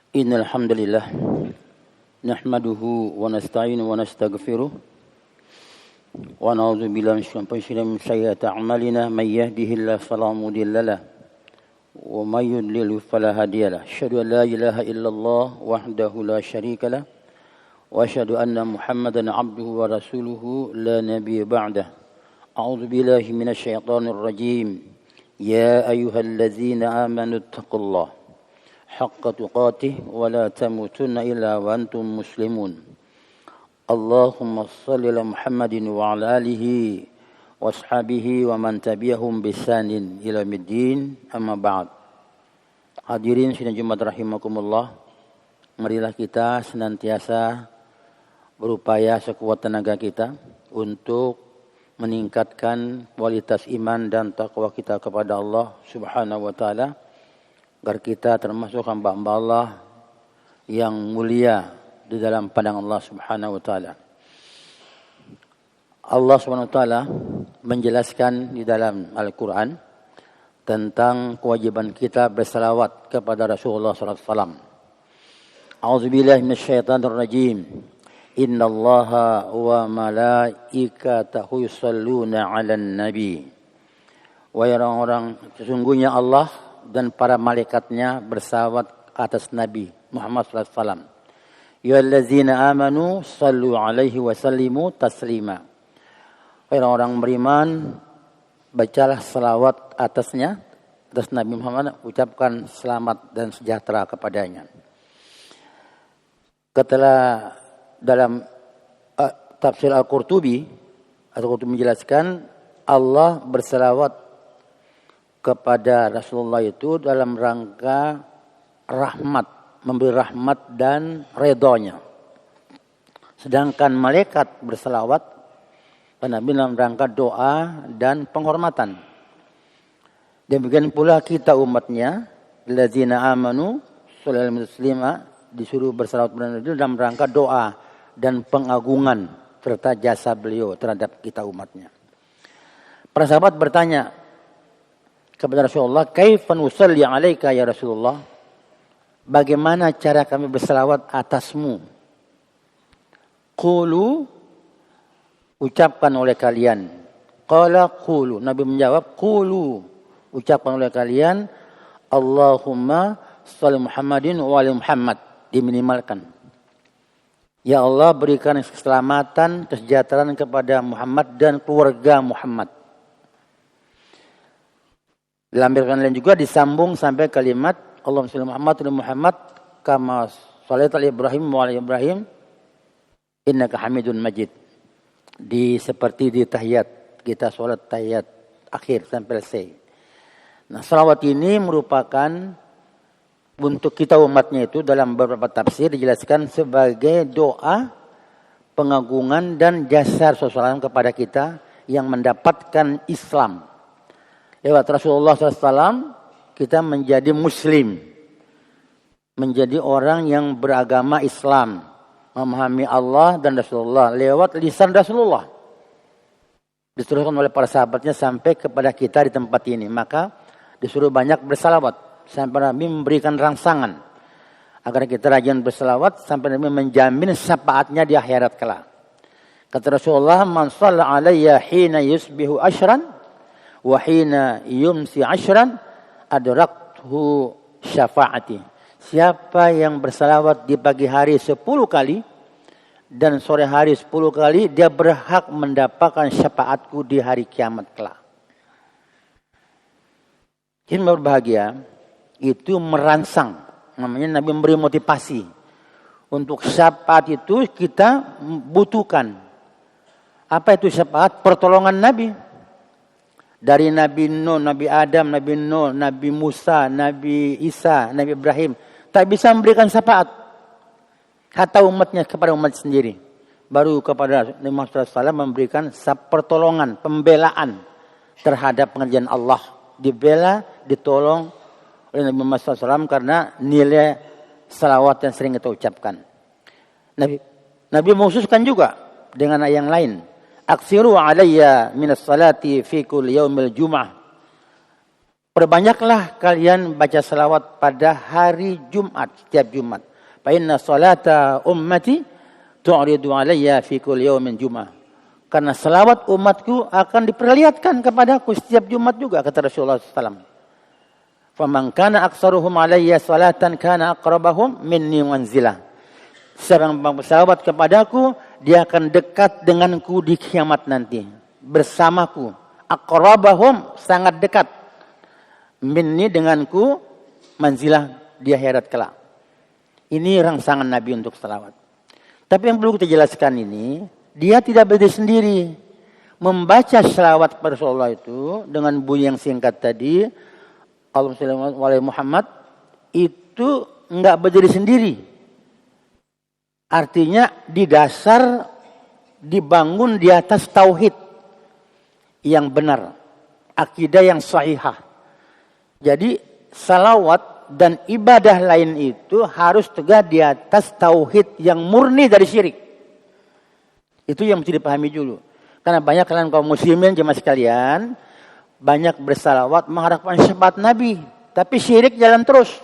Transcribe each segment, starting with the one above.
Innal hamdalillah nahmaduhu wa nasta'inu wa nastaghfiruh wa na'udzu billahi min sayyiati a'malina may yahdihillahu fala mudilla lahu wa may yudlil fala hadiya lahu. Asyhadu an la ilaha illallah wahdahu la syarika lahu wa asyhadu anna Muhammadan 'abduhu wa rasuluhu la nabiyya ba'dahu. A'udzu billahi minasy syaithanir rajim. Ya ayyuhalladzina amanu taqullaha haqqa tuqatih wa la tamutunna illa wa antum muslimun. Allahumma shalli ala Muhammadin wa ala alihi wa ashabihi wa man tabi'ahum bi ihsanin ila yaumiddin. Amma ba'd. Hadirin sidang Jumat rahimakumullah. Marilah kita senantiasa berupaya sekuat tenaga kita untuk meningkatkan kualitas iman dan takwa kita kepada Allah Subhanahu wa taala, agar kita termasuk hamba-hamba Allah yang mulia di dalam pandangan Allah Subhanahu wa taala. Allah Subhanahu wa taala menjelaskan di dalam Al-Qur'an tentang kewajiban kita bersalawat kepada Rasulullah sallallahu alaihi wasallam. A'udzubillahi minasyaitonir rajim. Innallaha wa malaikatahu yusholluna 'alan nabi. Wahai orang-orang, sesungguhnya Allah dan para malaikatnya bersalawat atas Nabi Muhammad sallallahu alaihi wasallam. Ya allazina amanu sallu alaihi wa sallimu taslima. Orang-orang beriman, bacalah salawat atasnya, atas Nabi Muhammad, ucapkan selamat dan sejahtera kepadanya. Ketelah dalam tafsir Al-Qurtubi menjelaskan Allah bersalawat kepada Rasulullah itu dalam rangka rahmat, memberi rahmat dan redhonya. Sedangkan malaikat berselawat pada Nabi dalam rangka doa dan penghormatan. Demikian pula kita umatnya, allazina amanu sallallahu muslima, disuruh berselawat kepada Nabi dalam rangka doa dan pengagungan serta jasa beliau terhadap kita umatnya. Para sahabat bertanya kepada Rasulullah, "Kaifa nusalli 'alaika ya Rasulullah?" Bagaimana cara kami berselawat atasmu? Qulu, ucapkan oleh kalian. Qala qulu, Nabi menjawab, qulu, ucapkan oleh kalian, Allahumma shalli Muhammadin wa ali Muhammad, diminimalkan. Ya Allah, berikan keselamatan, kesejahteraan kepada Muhammad dan keluarga Muhammad. Dalam bacaan lain juga disambung sampai kalimat Allahumma shalli Muhammad kama shalaita ala Ibrahim wa ala Ibrahim innaka Hamidun Majid. Seperti di tahiyat, kita salat tahiyat akhir sampai selesai. Nah, salawat ini merupakan untuk kita umatnya itu dalam beberapa tafsir dijelaskan sebagai doa pengagungan dan jasa Rasulullah kepada kita yang mendapatkan Islam. Lewat Rasulullah SAW kita menjadi muslim, menjadi orang yang beragama Islam, memahami Allah dan Rasulullah lewat lisan Rasulullah. Diteruskan oleh para sahabatnya sampai kepada kita di tempat ini. Maka disuruh banyak bersalawat sampai Nabi memberikan rangsangan agar kita rajin bersalawat sampai Nabi menjamin syafaatnya di akhirat kelak. Kata Rasulullah, "Man shalla alayya hina yusbihu ashran wa hina yumsi ashran adrakhu syafaati." Siapa yang bersalawat di pagi hari 10 kali dan sore hari 10 kali, dia berhak mendapatkan syafaatku di hari kiamat kelak. Ini berbahagia itu merangsang, namanya Nabi memberi motivasi untuk syafaat itu kita butuhkan. Apa itu syafaat? Pertolongan Nabi. Dari Nabi Nuh, Nabi Adam, Nabi Nuh, Nabi Musa, Nabi Isa, Nabi Ibrahim. Tak bisa memberikan syafaat. Kata umatnya kepada umat sendiri. Baru kepada Nabi Muhammad SAW memberikan pertolongan, pembelaan terhadap pengerjaan Allah. Dibela, ditolong oleh Nabi Muhammad SAW karena nilai salawat yang sering kita ucapkan. Nabi mengkhususkan juga dengan ayat yang lain. Aksiru alayya minas salati fi kulli yaumil jum'ah. Perbanyaklah kalian baca salawat pada hari Jumat, setiap Jumat. Fa inna salata ummati tu'ridu alayya fi kulli yawmin Jum'ah. Karena salawat umatku akan diperlihatkan kepadaku setiap Jumat juga, kata Rasulullah SAW. Faman kana aktsaruhum alayya salatan kana aqrabahum minni manzilah. Siapa yang bersalawat kepadaku, dia akan dekat denganku di kiamat nanti. Bersamaku. Aqrabahum, sangat dekat. Minni denganku, manzilah di akhirat kelak. Ini rangsangan Nabi untuk salawat. Tapi yang perlu kita jelaskan ini, dia tidak berdiri sendiri. Membaca salawat pada Rasulullah itu dengan bunyi yang singkat tadi, Allahumma shalli ala Muhammad, itu enggak berdiri sendiri. Artinya di dasar dibangun di atas tauhid yang benar, akidah yang sahihah. Jadi salawat dan ibadah lain itu harus tegak di atas tauhid yang murni dari syirik. Itu yang mesti dipahami dulu. Karena banyak kalian kaum muslimin jemaah sekalian, banyak bersalawat mengharapkan syafaat Nabi, tapi syirik jalan terus,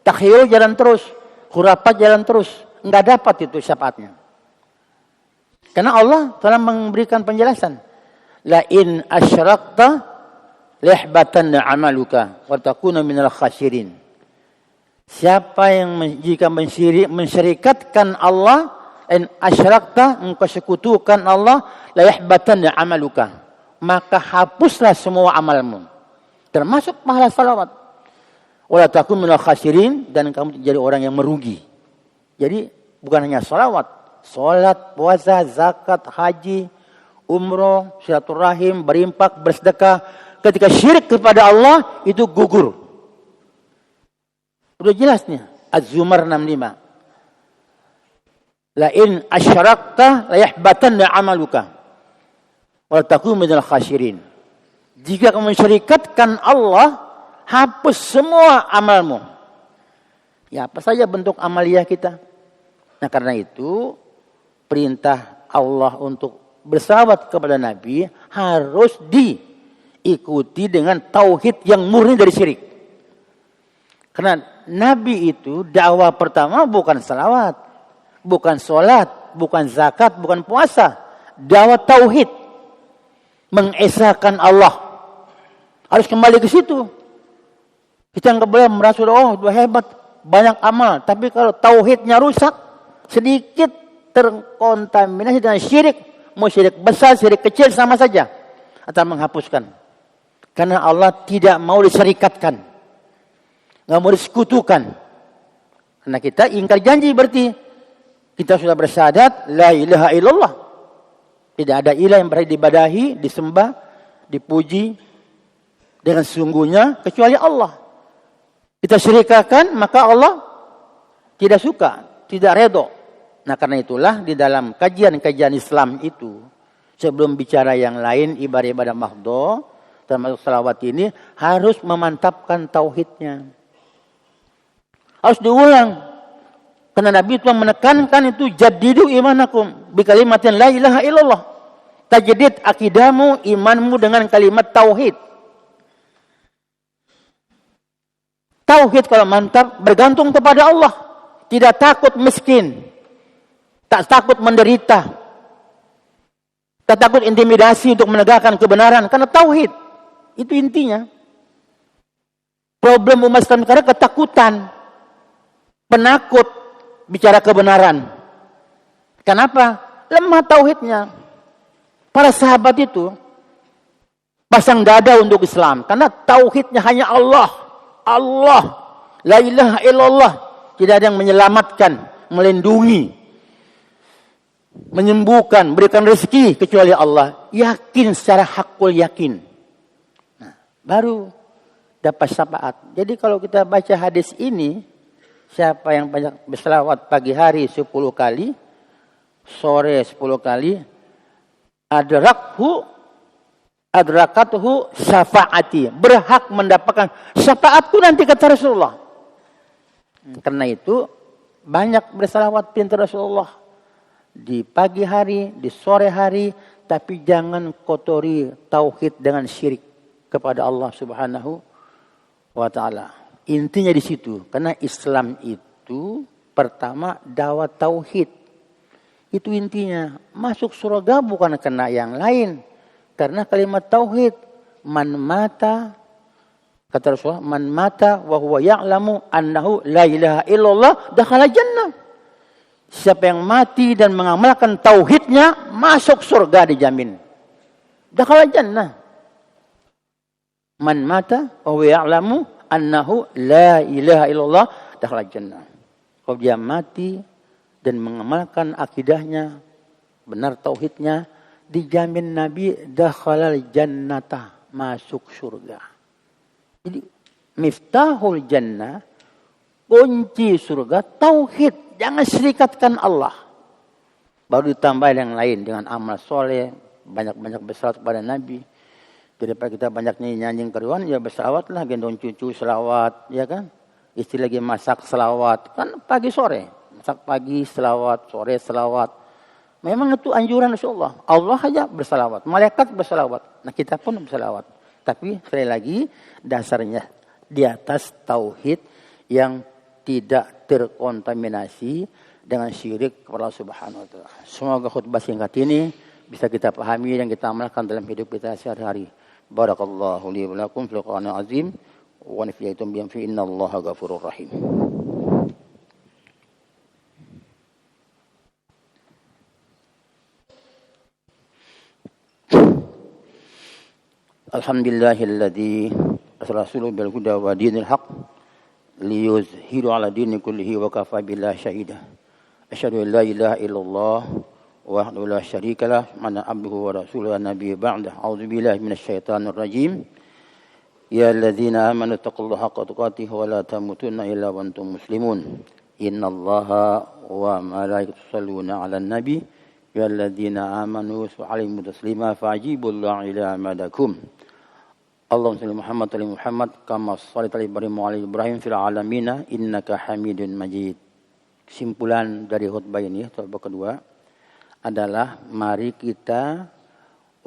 takhayul jalan terus, khurafat jalan terus, enggak dapat itu syafaatnya. Karena Allah telah memberikan penjelasan, la in asyrakta lihbatanna amaluka wa takuna minal khasirin. Siapa yang jika mensyirikatkan Allah, in asyrakta, engkau sekutukan Allah, la yahbatanna amaluka, maka hapuslah semua amalmu, termasuk pahala salawat. Wa takun minal khasirin, dan kamu jadi orang yang merugi. Jadi bukan hanya salawat, salat, puasa, zakat, haji, umroh, silaturahim, berimpak, bersedekah, ketika syirik kepada Allah itu gugur. Udah jelasnya. Az-Zumar 65. La in asyrakta la yahbatanna amaluka wa takun minal khasirin. Jika kamu mensyirikatkan Allah, hapus semua amalmu. Ya, apa saja bentuk amaliyah kita. Nah, karena itu perintah Allah untuk bersalawat kepada Nabi harus diikuti dengan tauhid yang murni dari syirik. Karena Nabi itu dakwah pertama bukan salawat, bukan sholat, bukan zakat, bukan puasa. Dakwah tauhid, mengesahkan Allah. Harus kembali ke situ. Kita nggak boleh merasa, oh hebat, banyak amal. Tapi kalau tauhidnya rusak, sedikit terkontaminasi dengan syirik, mau syirik besar, syirik kecil sama saja, atau menghapuskan. Karena Allah tidak mau disyirikatkan. Nggak mau disekutukan. Karena kita ingkar janji berarti. Kita sudah bersyahadat, la ilaha illallah. Tidak ada ilah yang berhak diibadahi, disembah, dipuji dengan sungguhnya kecuali Allah. Kita syirikakan, maka Allah tidak suka, tidak redho. Nah, karena itulah di dalam kajian-kajian Islam itu, sebelum bicara yang lain, ibadah-ibadah mahdhu, termasuk salawat ini, harus memantapkan tauhidnya. Harus diulang. Karena Nabi itu menekankan itu, jadidu imanakum bi kalimatin la ilaha illallah. Tajdid akidahmu, imanmu dengan kalimat tauhid. Tauhid kalau mantap bergantung kepada Allah. Tidak takut miskin. Tak takut menderita. Tak takut intimidasi untuk menegakkan kebenaran. Karena tauhid. Itu intinya. Problem umat Islam sekarang ketakutan. Penakut bicara kebenaran. Kenapa? Lemah tauhidnya. Para sahabat itu pasang dada untuk Islam. Karena tauhidnya hanya Allah. Allah. La ilaha illallah. Tidak ada yang menyelamatkan, melindungi, menyembuhkan, berikan rezeki kecuali Allah. Yakin secara hakul yakin. Nah, baru dapat syafaat. Jadi kalau kita baca hadis ini, siapa yang banyak berselawat pagi hari 10 kali, sore 10 kali, adrakatuhu syafaati, berhak mendapatkan syafaatku nanti, kata Rasulullah. Karena itu banyak berselawat perintah Rasulullah di pagi hari, di sore hari, tapi jangan kotori tauhid dengan syirik kepada Allah Subhanahu wa ta'ala. Intinya di situ. Karena Islam itu pertama dakwah tauhid. Itu intinya. Masuk surga bukan karena yang lain. Karena kalimat tauhid. Man mata, kata Rasulullah, man mata wa huwa ya'lamu annahu la ilaha illallah dakhala jannah. Siapa yang mati dan mengamalkan tauhidnya, masuk surga dijamin. Dakhala jannah. Man mata wa huwa ya'lamu annahu la ilaha illallah dakhala jannah. Kalau dia mati dan mengamalkan akidahnya, benar tauhidnya, dijamin Nabi dakhalal jannata, masuk surga. Jadi miftahul jannah, kunci surga tauhid, jangan serikatkan Allah. Baru ditambah yang lain dengan amal soleh, banyak-banyak bersalawat kepada Nabi. Daripada kita banyak nyanyi keruan, ya bersalawatlah, gendong cucu selawat, ya kan? Istri lagi masak selawat, kan pagi sore, masak pagi selawat, sore selawat. Memang itu anjuran Rasulullah. Allah aja bersalawat, malaikat bersalawat. Nah kita pun bersalawat. Tapi sekali lagi dasarnya di atas tauhid yang tidak terkontaminasi dengan syirik kepada Allah Subhanahu wa taala. Semoga khutbah singkat ini bisa kita pahami dan kita amalkan dalam hidup kita sehari-hari. Barakallahu li wa lakum fil Qur'anil azim wa nafiyaitum bi innallaha ghafurur rahim. Alhamdulillahilladzi arsala bil huda wa dinil haq liyuzhiru ala dini kullihi wa kafa billahi syahida. Asyhadu an la ilaha illallah wahdahu la syarika lah mana abduhu wa rasuluhu nabi ba'da. A'udzu billahi minasyaitonir rajim. Ya alladzina amanu taqullaha haqqa tuqatih wa la tamutunna illa wa antum muslimun. Innallaha wa malaikatahu yusholluna 'alan nabi. Ya alladzina amanu sallu taslima fa'jibullaha ila amadakum. Allahumma shalli Muhammad wa ali Muhammad kama shallaita ala Ibrahim wa ali Ibrahim fil alamin innaka Hamidun Majid. Kesimpulan dari khutbah ini, khutbah kedua adalah mari kita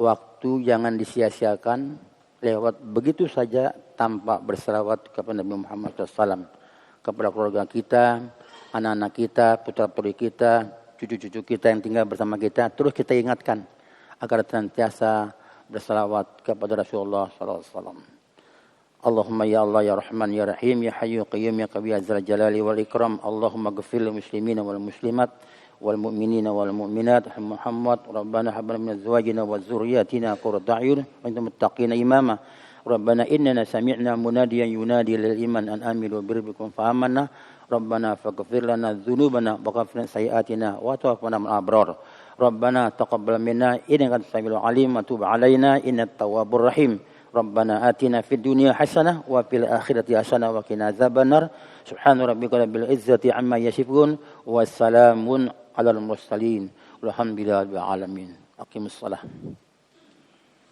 waktu jangan disia-siakan lewat begitu saja tanpa berselawat kepada Nabi Muhammad SAW, kepada keluarga kita, anak-anak kita, putra-putri kita, cucu-cucu kita yang tinggal bersama kita. Terus kita ingatkan agar senantiasa bersalawat kepada Rasulullah SAW. Allahumma ya Allah ya Rahman ya Rahim ya Hayyu Qayyum ya Qawi Azza Jalali wal Ikram. Allahumma ghfir lil muslimina wal muslimat wal mu'minina wal mu'minat. Muhammad Rabbana hab lana min azwajina wa dzurriyyatina qurrata a'yun waj'alna muttaqina imama. Rabbana innana sami'na munadiyan yunadi lil iman an aminu birbikum fa amanna. Rabbana faghfir lana dzunubana wa ghfir sayyi'atina wa tawaffana ma'al abrar. Rabbana taqabbal minna innaka antas samiul alim wa tub 'alaina innat tawwabur rahim. Rabbana atina fid dunya hasanah wa fil akhirati hasanah wa qina adzabannar. Subhana rabbika rabbil izzati amma yasifun wa salamun alal mursalin. Walhamdulillahi rabbil alamin. Aqimus shalah.